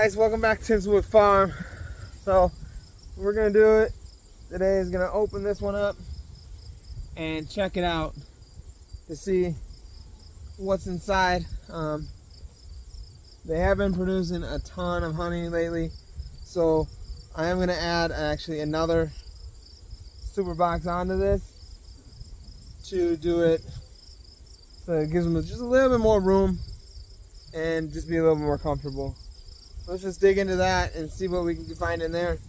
guys, welcome back to Timswood Farm. So what we're gonna do it today is gonna open this one up and check it out to see what's inside. They have been producing a ton of honey lately, so I am gonna add actually another super box onto this to do it so it gives them just a little bit more room and just be a little more comfortable. Let's just dig into that and see what we can find in there.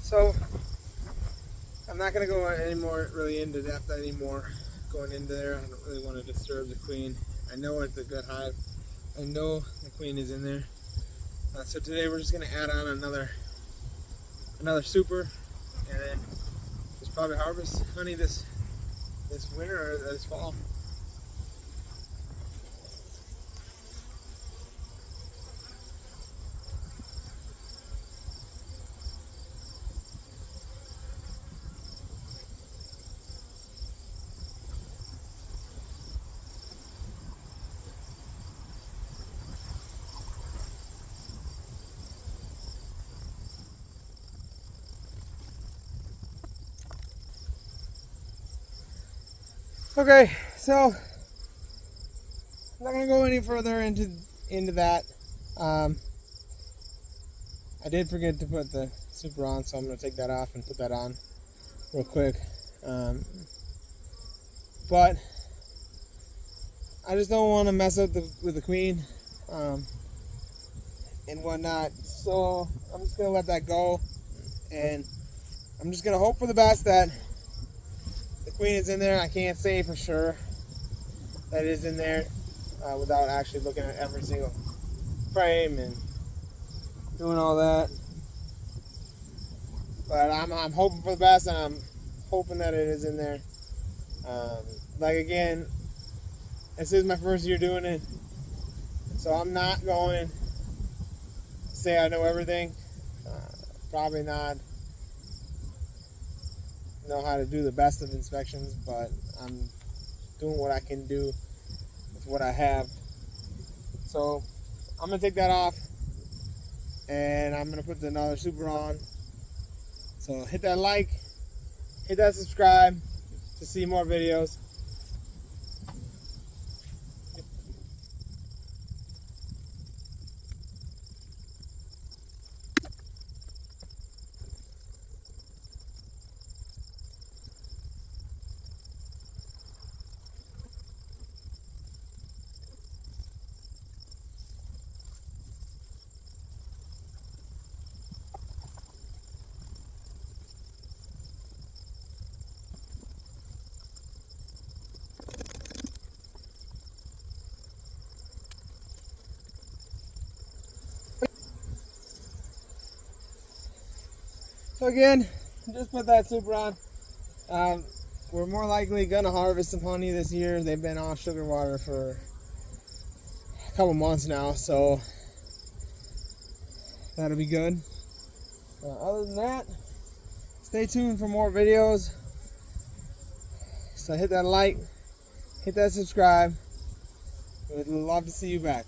So I'm not going to go any more really into depth anymore going into there. I don't really want to disturb the queen. I know it's a good hive. I know the queen is in there. So today we're just going to add on another super, and then just probably harvest honey this winter or this fall. Okay, so I'm not gonna go any further into that. I did forget to put the super on, so I'm gonna take that off and put that on real quick. But I just don't want to mess up with the queen and whatnot. So I'm just gonna let that go, and I'm just gonna hope for the best that the queen is in there. I can't say for sure that it is in there without actually looking at every single frame and doing all that. But I'm hoping for the best, and I'm hoping that it is in there. Like again, this is my first year doing it, so I'm not going to say I know everything. Probably not know how to do the best of inspections, but I'm doing what I can do with what I have. So I'm gonna take that off, and I'm gonna put another super on. So hit that like, hit that subscribe to see more videos. So again, just put that super on. We're more likely gonna harvest some honey this year. They've been on sugar water for a couple months now, so that'll be good. Other than that, stay tuned for more videos. So hit that like, hit that subscribe. We'd love to see you back.